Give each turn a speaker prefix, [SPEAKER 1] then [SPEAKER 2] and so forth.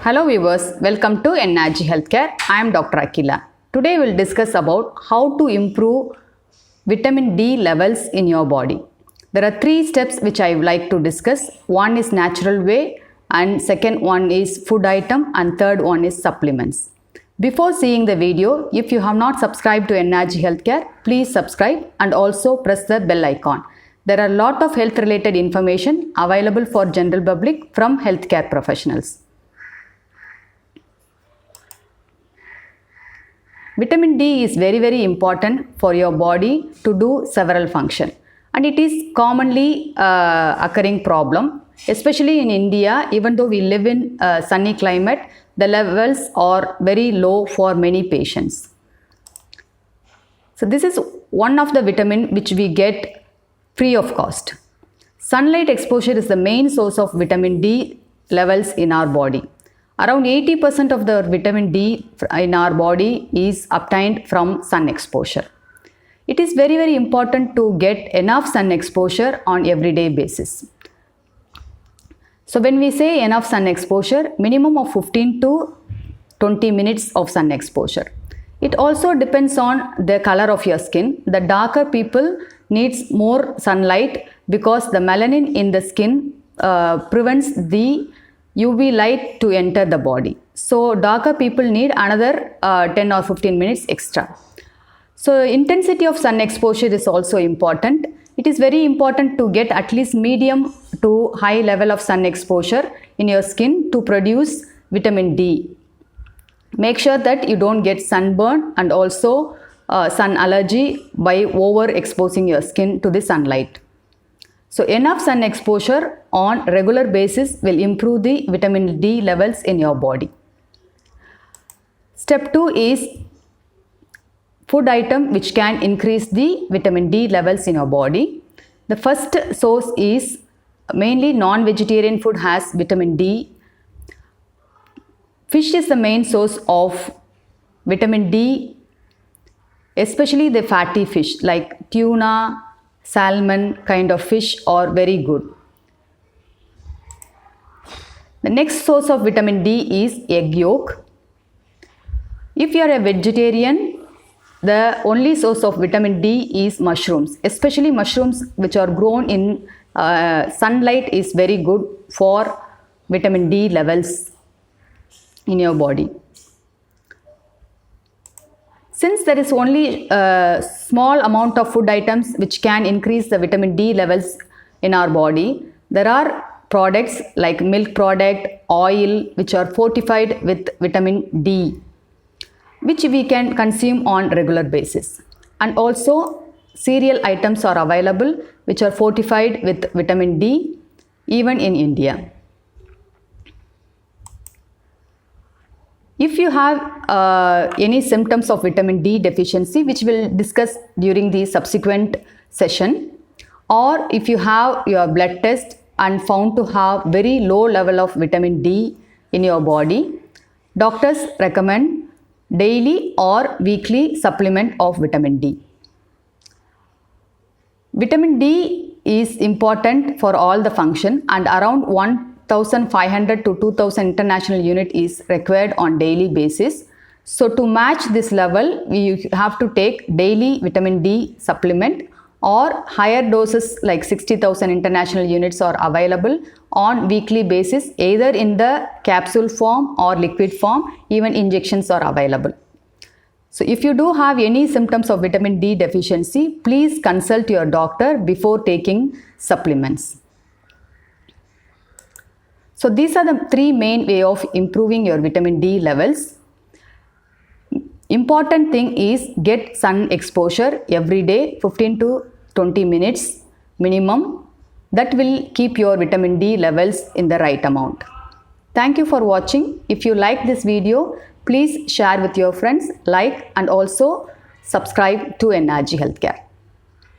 [SPEAKER 1] Hello viewers, welcome to NRG Healthcare. I am Dr. Akila. Today we will discuss about how to improve vitamin D levels in your body. There are three steps which I would like to discuss. One is natural way, and second one is food item, and third one is supplements. Before seeing the video, if you have not subscribed to NRG Healthcare, please subscribe and also press the bell icon. There are a lot of health related information available for general public from healthcare professionals. Vitamin D is very important for your body to do several functions, and it is commonly occurring problem, especially in India. Even though we live in a sunny climate, the levels are very low for many patients. So this is one of the vitamin which we get free of cost. Sunlight exposure is the main source of vitamin D levels in our body. Around 80% of the vitamin D in our body is obtained from sun exposure. It is very important to get enough sun exposure on everyday basis. So when we say enough sun exposure, minimum of 15 to 20 minutes of sun exposure. It also depends on the color of your skin. The darker people needs more sunlight because the melanin in the skin prevents the UV light to enter the body. So darker people need another 10 or 15 minutes extra. So intensity of sun exposure is also important. It is very important to get at least medium to high level of sun exposure in your skin to produce vitamin D. Make sure that you don't get sunburn and also sun allergy by overexposing your skin to the sunlight. So enough sun exposure on regular basis will improve the vitamin D levels in your body. Step 2 is food item which can increase the vitamin D levels in your body. The first source is mainly non-vegetarian food has vitamin D. Fish is the main source of vitamin D, especially the fatty fish like tuna, salmon kind of fish are very good. The next source of vitamin D is egg yolk. If you are a vegetarian, the only source of vitamin D is mushrooms, especially mushrooms which are grown in sunlight is very good for vitamin D levels in your body. Since there is only a small amount of food items which can increase the vitamin D levels in our body, there are products like milk product, oil which are fortified with vitamin D, which we can consume on regular basis. And also cereal items are available which are fortified with vitamin D even in India. If you have any symptoms of vitamin D deficiency, which we'll discuss during the subsequent session, or if you have your blood test and found to have very low level of vitamin D in your body, doctors recommend daily or weekly supplement of vitamin D. Vitamin D is important for all the function, and around 1,500 to 2,000 international unit is required on daily basis. So to match this level, we have to take daily vitamin D supplement, or higher doses like 60,000 international units are available on weekly basis, either in the capsule form or liquid form. Even injections are available. So if you do have any symptoms of vitamin D deficiency, please consult your doctor before taking supplements. So these are the three main way of improving your vitamin D levels. Important thing is get sun exposure every day, 15 to 20 minutes minimum. That will keep your vitamin D levels in the right amount. Thank you for watching. If you like this video, please share with your friends, like and also subscribe to NRG Healthcare.